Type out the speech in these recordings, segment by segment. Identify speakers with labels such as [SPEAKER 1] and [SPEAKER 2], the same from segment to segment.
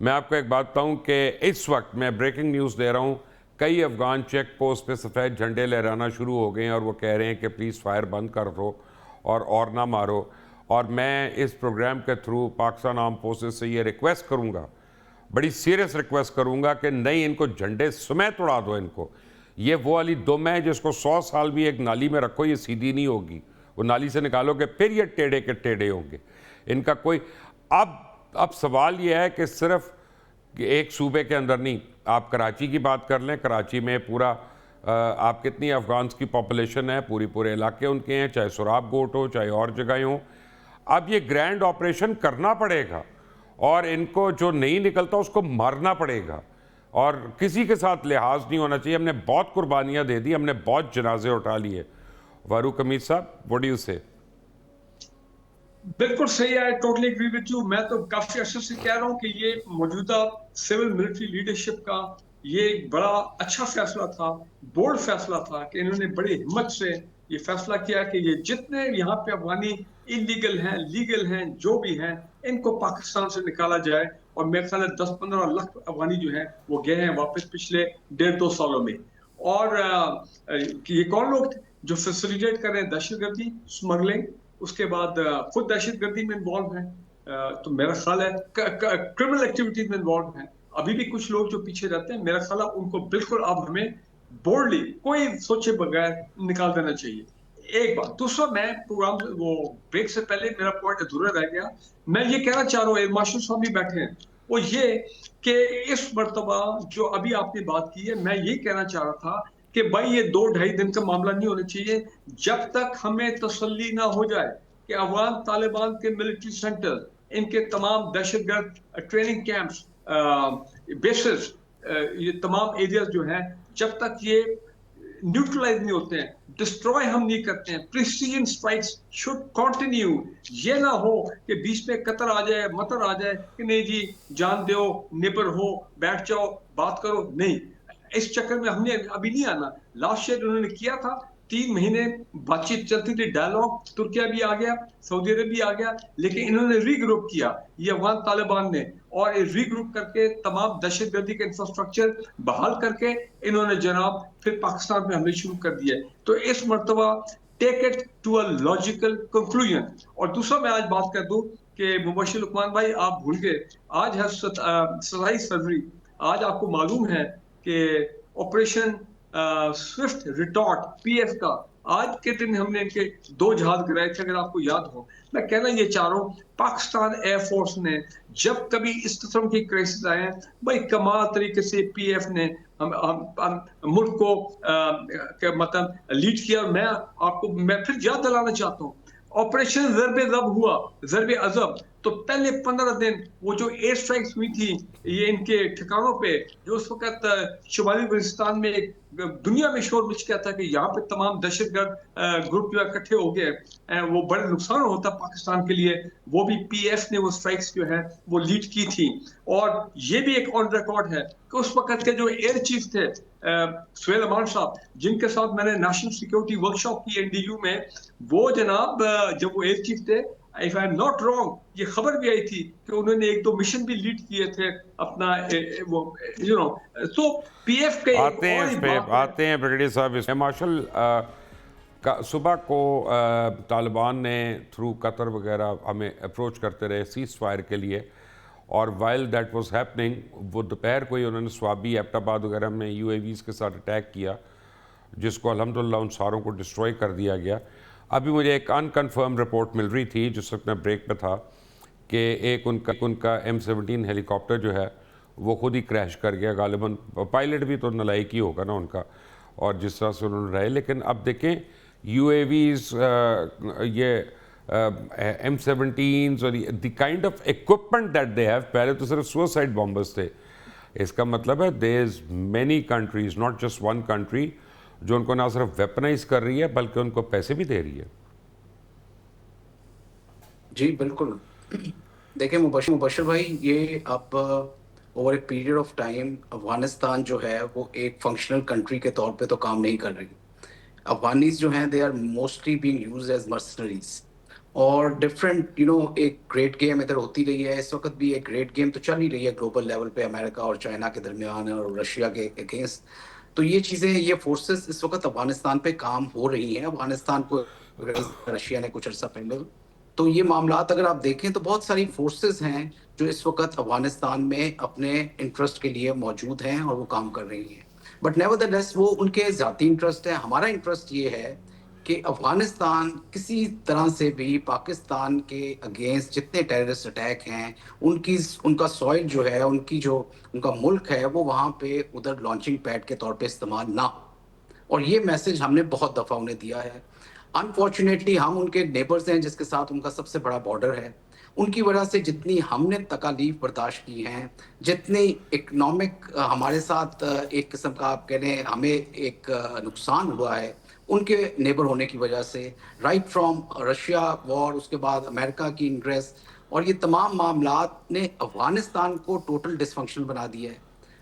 [SPEAKER 1] میں آپ کو ایک بات بتاؤں کہ اس وقت میں بریکنگ نیوز دے رہا ہوں, کئی افغان چیک پوسٹ پہ سفید جھنڈے لہرانا شروع ہو گئے ہیں اور وہ کہہ رہے ہیں کہ پلیز فائر بند کر دو اور نہ مارو. اور میں اس پروگرام کے تھرو پاکستان آرم فورسز سے یہ ریکویسٹ کروں گا, بڑی سیریس ریکویسٹ کروں گا کہ نہیں, ان کو جھنڈے سمیت اڑا دو. ان کو یہ وہ والی دم ہے جس کو 100 سال بھی ایک نالی میں رکھو یہ سیدھی نہیں ہوگی, وہ نالی سے نکالو گے پھر یہ ٹیڑے کے ٹیڑے ہوں گے. ان کا کوئی اب سوال یہ ہے کہ صرف ایک صوبے کے اندر نہیں, آپ کراچی کی بات کر لیں, کراچی میں پورا آپ کتنی افغانس کی پاپولیشن ہے, پورے علاقے ان کے ہیں, چاہے سراب گوٹ ہو چاہے اور جگہیں ہوں. اب یہ گرینڈ آپریشن کرنا پڑے گا اور ان کو جو نہیں نکلتا اس کو مارنا پڑے گا, اور کسی کے ساتھ لحاظ نہیں ہونا چاہیے. ہم نے بہت قربانیاں دے دی, ہم نے بہت جنازے اٹھا لیے. فاروق حمید صاحب, واٹ ڈو یو سے؟
[SPEAKER 2] بالکل صحیح ہے, ٹوٹلی ایگری وتھ یو. میں تو کافی عرصے سے کہہ رہا ہوں کہ یہ موجودہ سول ملٹری لیڈرشپ کا یہ ایک بڑا اچھا فیصلہ تھا, بولڈ فیصلہ تھا کہ انہوں نے بڑی ہمت سے یہ فیصلہ کیا کہ یہ جتنے یہاں پہ افغانی انلیگل ہیں لیگل ہیں جو بھی ہیں ان کو پاکستان سے نکالا جائے. اور میرے خیال ہے 10-15 لاکھ افغانی جو ہیں وہ گئے ہیں واپس پچھلے 1.5-2 سالوں میں. اور یہ کون لوگ تھے جو فیسیلیٹیٹ کر رہے ہیں دہشت گردی, اسمگلنگ, اس کے بعد خود دہشت گردی میں انوالو ہیں, تو میرا خیال ہے کرمنل ایکٹیویٹیز میں انوالو ہیں. ابھی بھی کچھ لوگ جو پیچھے رہتے ہیں, میرا خیال ہے ان کو بالکل اب ہمیں بولڈلی کوئی سوچے بغیر نکال دینا چاہیے. ایک بات. دوسرا, میں پروگرام وہ بریک سے پہلے میرا پوائنٹ ادھورا رہ گیا, میں یہ کہنا چاہ رہا ہوں, مارشل صاحب بھی بیٹھے ہیں, وہ یہ کہ اس مرتبہ جو ابھی آپ نے بات کی ہے, میں یہی کہنا چاہ رہا تھا کہ بھائی یہ 2-2.5 دن کا معاملہ نہیں ہونا چاہیے جب تک ہمیں تسلی نہ ہو جائے کہ افغان طالبان کے ملٹری سینٹر, ان کے تمام دہشت گرد ٹریننگ کیمپس, بیسز, یہ تمام ایریاز جو ہیں جب تک یہ نیوٹرلائز نہیں ہوتے ہیں, ڈسٹروائے ہم نہیں کرتے ہیں, پریسیجن سٹرائکس شوڈ کنٹینیو. یہ نہ ہو کہ بیچ میں قطر آ جائے, مطر آ جائے کہ نہیں جی جان دیو, نبر ہو, بیٹھ جاؤ, بات کرو. نہیں, اس چکر میں ہم نے ابھی نہیں آنا. لاسٹ ایئر انہوں نے کیا تھا, 3 مہینے بات چیت چلتی تھی, ڈائلاگ, ترکیہ بھی آ گیا, سعودی عرب بھی آ گیا, لیکن انہوں نے ری گروپ کیا یہ افغان طالبان نے, اور ری گروپ کر کے تمام دہشت گردی کا انفراسٹرکچر بحال کر کے انہوں نے جناب پھر پاکستان میں حملے شروع کر دیے. تو اس مرتبہ take it to a logical conclusion. اور دوسرا میں آج بات کر دوں کہ مبشر لقمان بھائی آپ بھول گئے, آج ہے 27 فروری. آج آپ کو معلوم ہے کہ operation swift retort P F کا آج کے دن ہم نے ان کے 2 جہاز گرائے تھے, اگر آپ کو یاد ہو. میں کہنا یہ چاہ رہا ہوں, پاکستان ایئر فورس نے جب کبھی اس قسم کی کرائسس آئے ہیں, بھائی کمال طریقے سے پی ایف نے ملک کو مطلب لیڈ کیا. میں آپ کو میں پھر یاد دلانا چاہتا ہوں, آپریشن ضرب ضب ہوا, ضرب عضب, تو پہلے 15 دن وہ جو ایئر سٹرائکس ہوئی تھی یہ ان کے ٹھکانوں پہ, جو اس وقت شمالی وزیرستان میں دنیا میں شور مچ گیا تھا کہ یہاں پہ تمام دہشت گرد گروپ جو اکٹھے ہو گئے, وہ بڑے نقصان ہوتا پاکستان کے لیے, وہ بھی پی ایف نے وہ سٹرائکس جو ہے وہ لیڈ کی تھی. اور یہ بھی ایک آن ریکارڈ ہے کہ اس وقت کے جو ایئر چیف تھے سہیل امان صاحب, جن کے ساتھ میں نے نیشنل سیکیورٹی ورکشاپ کی NDU میں, وہ جناب جب وہ ایئر چیف تھے, if I'm not wrong, یہ خبر بھی آئی تھی کہ انہوں نے 1-2 مشن بھی لیڈ کیے تھے اپنا وہ تو پی ایف کے
[SPEAKER 1] آتے ہیں بریگیڈیئر صاحب. مارشل صبح کو طالبان نے تھرو قطر وغیرہ ہمیں اپروچ کرتے رہے سیز فائر کے لیے, اور وائل دیٹ واز ہیپننگ وہ دوپہر کو ہی انہوں نے سوابی, ایبٹ آباد وغیرہ میں UAVs کے ساتھ اٹیک کیا, جس کو الحمدللہ ان ساروں کو ڈسٹروائے کر دیا گیا. ابھی مجھے ایک انکنفرم رپورٹ مل رہی تھی جس وقت میں بریک پہ تھا کہ ایک ان کا M17 ہیلی کاپٹر جو ہے وہ خود ہی کریش کر گیا. غالباً پائلٹ بھی تو نلائق ہی ہوگا نا ان کا, اور جس طرح سے انہوں نے رہے. لیکن اب دیکھیں UAVs, یہ M17s اور the kind of equipment that they have, پہلے تو صرف سوسائڈ بامبرز تھے. اس کا مطلب ہے there is many countries, not just one country, جو ان کو نہ صرف ویپنائز کر رہی ہے بلکہ ان کو پیسے بھی دے رہی ہے.
[SPEAKER 3] جی بالکل. دیکھیں مبشر بھائی, یہ آپ over a period of time Afghanistan جو ہے وہ ایک فنکشنل کنٹری کے طور پہ تو کام نہیں کر رہی. افغانیز جو ہیں they are mostly being used as mercenaries, اور ڈفرینٹ ایک گریٹ گیم ادھر ہوتی رہی ہے. اس وقت بھی ایک گریٹ گیم تو چل ہی رہی ہے گلوبل لیول پہ امریکہ اور چائنا کے درمیان اور رشیا کے اگینسٹ. تو یہ چیزیں, یہ فورسز اس وقت افغانستان پہ کام ہو رہی ہیں. افغانستان کو رشیا نے کچھ عرصہ پہلے, تو یہ معاملات اگر آپ دیکھیں تو بہت ساری فورسز ہیں جو اس وقت افغانستان میں اپنے انٹرسٹ کے لیے موجود ہیں اور وہ کام کر رہی ہیں. بٹ نیوردلیس وہ ان کے ذاتی انٹرسٹ ہے. ہمارا انٹرسٹ یہ ہے کہ افغانستان کسی طرح سے بھی پاکستان کے اگینسٹ جتنے ٹیررسٹ اٹیک ہیں ان کا سوئل جو ہے, ان کا ملک ہے, وہ وہاں پہ ادھر لانچنگ پیڈ کے طور پہ استعمال نہ ہو. اور یہ میسج ہم نے بہت دفعہ انہیں دیا ہے. انفارچونیٹلی ہم ان کے نیبرز ہیں جس کے ساتھ ان کا سب سے بڑا بارڈر ہے. ان کی وجہ سے جتنی ہم نے تکالیف برداشت کی ہیں, جتنی اکنامک ہمارے ساتھ ایک قسم کا آپ کہہ لیں ہمیں ایک نقصان ہوا ہے ان کے نیبر ہونے کی وجہ سے, رائٹ فرام رشیا وار, اس کے بعد امریکہ کی انگریس, اور یہ تمام معاملات نے افغانستان کو ٹوٹل ڈسفنکشنل بنا دیا ہے.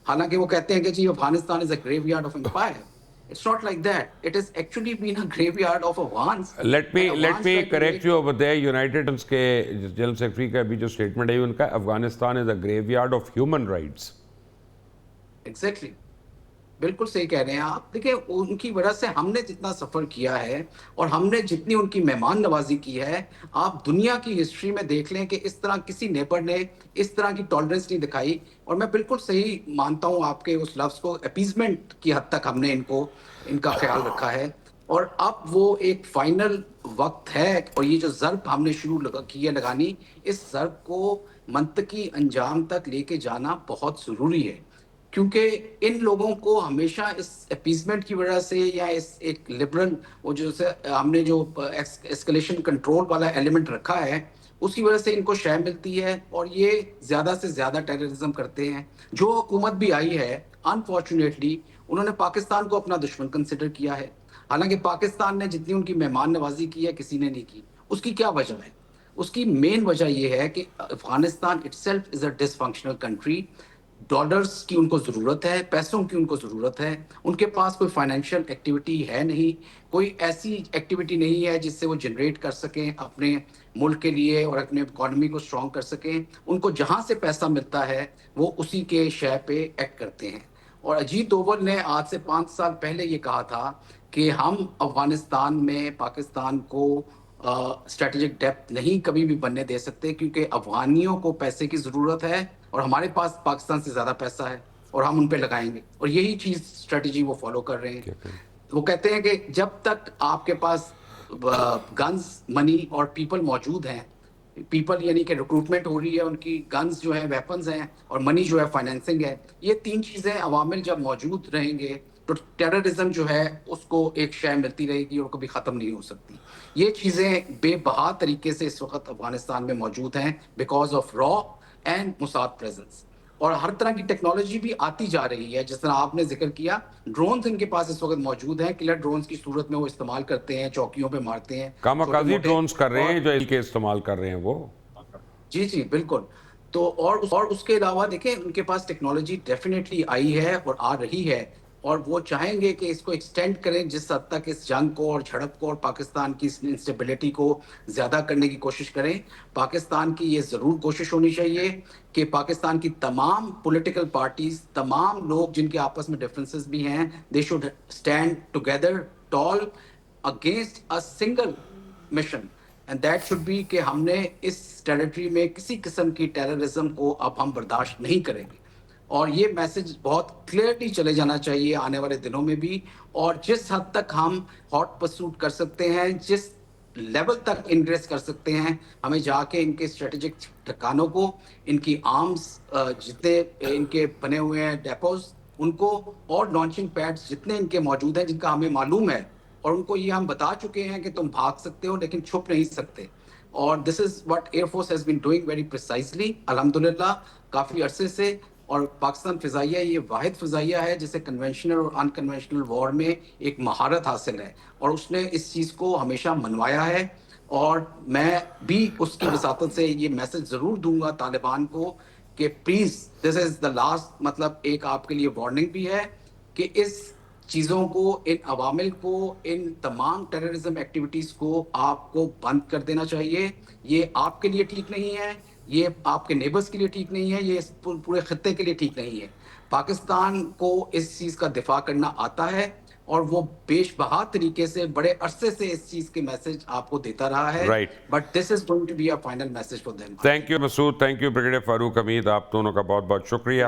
[SPEAKER 3] حالانکہ وہ کہتے ہیں کہ جی Afghanistan is a graveyard of empire. It's not like that. It has actually been a graveyard of Afghans.
[SPEAKER 1] Let me correct you over there. United Nations کے جنرل سیکرٹری کا بھی جو اسٹیٹمنٹ ہے ان کا, Afghanistan is a graveyard of human rights.
[SPEAKER 3] Exactly. بالکل صحیح کہہ رہے ہیں آپ. دیکھیں ان کی وجہ سے ہم نے جتنا سفر کیا ہے اور ہم نے جتنی ان کی مہمان نوازی کی ہے, آپ دنیا کی ہسٹری میں دیکھ لیں کہ اس طرح کسی نیبر نے اس طرح کی ٹالرنس نہیں دکھائی. اور میں بالکل صحیح مانتا ہوں آپ کے اس لفظ کو, اپیزمنٹ کی حد تک ہم نے ان کا خیال رکھا ہے. اور اب وہ ایک فائنل وقت ہے, اور یہ جو ضرب ہم نے شروع کی ہے لگانی, اس ضرب کو منطقی انجام تک لے کے جانا بہت ضروری ہے. کیونکہ ان لوگوں کو ہمیشہ اس اپیزمنٹ کی وجہ سے یا اس ایک لبرل وہ جو ہم نے جو ایسکلیشن کنٹرول والا ایلیمنٹ رکھا ہے, اس کی وجہ سے ان کو شے ملتی ہے اور یہ زیادہ سے زیادہ ٹیررزم کرتے ہیں. جو حکومت بھی آئی ہے انفارچونیٹلی انہوں نے پاکستان کو اپنا دشمن کنسیڈر کیا ہے. حالانکہ پاکستان نے جتنی ان کی مہمان نوازی کی ہے کسی نے نہیں کی. اس کی کیا وجہ ہے؟ اس کی مین وجہ یہ ہے کہ Afghanistan itself is a dysfunctional country. Dollars کی ان کو ضرورت ہے, پیسوں کی ان کو ضرورت ہے. ان کے پاس کوئی فائنینشیل ایکٹیویٹی ہے نہیں, کوئی ایسی ایکٹیویٹی نہیں ہے جس سے وہ جنریٹ کر سکیں اپنے ملک کے لیے اور اپنے اکانومی کو اسٹرانگ کر سکیں. ان کو جہاں سے پیسہ ملتا ہے وہ اسی کے شے پہ ایکٹ کرتے ہیں. اور اجیت دوول نے آج سے 5 سال پہلے یہ کہا تھا کہ ہم افغانستان میں پاکستان کو اسٹریٹجک ڈیپتھ نہیں کبھی بھی بننے دے سکتے, کیونکہ افغانیوں کو پیسے کی ضرورت ہے اور ہمارے پاس پاکستان سے زیادہ پیسہ ہے اور ہم ان پہ لگائیں گے. اور یہی چیز اسٹریٹجی وہ فالو کر رہے ہیں. وہ کہتے ہیں کہ جب تک آپ کے پاس گنز, منی اور پیپل موجود ہیں, پیپل یعنی کہ ریکروٹمنٹ ہو رہی ہے ان کی, گنز جو ہے ویپنز ہیں, اور منی جو ہے فائنینسنگ ہے, یہ 3 چیزیں عوامل جب موجود رہیں گے تو ٹیررزم جو ہے اس کو ایک شے ملتی رہے گی اور کبھی ختم نہیں ہو سکتی. یہ چیزیں بے بہا طریقے سے اس وقت افغانستان میں موجود ہیں because of raw and Mossad presence. اور ہر طرح کی ٹیکنالوجی بھی آتی جا رہی ہے. جس طرح آپ نے ذکر کیا, ڈرونز ان کے پاس اس وقت موجود ہیں, کلر ڈرونز کی صورت میں وہ استعمال کرتے ہیں, چوکیوں پہ مارتے ہیں.
[SPEAKER 1] کامکازی ڈرونز کر رہے ہیں جو ان کے استعمال کر رہے ہیں وہ.
[SPEAKER 3] جی جی بالکل. تو اور اس کے علاوہ دیکھیں ان کے پاس ٹیکنالوجی ڈیفینیٹلی آئی ہے اور آ رہی ہے, اور وہ چاہیں گے کہ اس کو ایکسٹینڈ کریں جس حد تک اس جنگ کو اور جھڑپ کو اور پاکستان کی انسٹیبلٹی کو زیادہ کرنے کی کوشش کریں. پاکستان کی یہ ضرور کوشش ہونی چاہیے کہ پاکستان کی تمام پولیٹیکل پارٹیز, تمام لوگ جن کے آپس میں ڈفرینسز بھی ہیں, they should stand together tall against a single mission, and that should be کہ ہم نے اس ٹیریٹری میں کسی قسم کی ٹیررزم کو اب ہم برداشت نہیں کریں گے. اور یہ میسج بہت کلیئرلی چلے جانا چاہیے آنے والے دنوں میں بھی. اور جس حد تک ہم ہاٹ پرسوٹ کر سکتے ہیں, جس لیول تک انگریس کر سکتے ہیں, ہمیں جا کے ان کے اسٹریٹجک ٹھکانوں کو, ان کی آرمز جتنے ان کے بنے ہوئے ہیں ڈیپوز ان کو, اور لانچنگ پیڈز جتنے ان کے موجود ہیں جن کا ہمیں معلوم ہے, اور ان کو یہ ہم بتا چکے ہیں کہ تم بھاگ سکتے ہو لیکن چھپ نہیں سکتے. اور this is what air force has been doing very precisely الحمدللہ کافی عرصے سے. اور پاکستان فضائیہ یہ واحد فضائیہ ہے جسے کنونشنل اور ان کنونشنل وار میں ایک مہارت حاصل ہے, اور اس نے اس چیز کو ہمیشہ منوایا ہے. اور میں بھی اس کی وساطت سے یہ میسج ضرور دوں گا طالبان کو کہ please this is the last, مطلب ایک آپ کے لیے وارننگ بھی ہے کہ اس چیزوں کو، ان عوامل کو، ان تمام ٹیررزم ایکٹیویٹیز کو آپ کو بند کر دینا چاہیے. یہ آپ کے لیے ٹھیک نہیں ہے، یہ آپ کے نیبرز کے لیے ٹھیک نہیں ہے، یہ اس پورے خطے کے لیے ٹھیک نہیں ہے. پاکستان کو اس چیز کا دفاع کرنا آتا ہے اور وہ بیش بہا طریقے سے بڑے عرصے سے اس چیز کے میسج آپ کو دیتا رہا ہے.
[SPEAKER 1] Right.
[SPEAKER 3] But this is going to be a final message for them.
[SPEAKER 1] Thank you Masood, thank you brigadier Farooq Hamid, آپ دونوں کا بہت بہت شکریہ.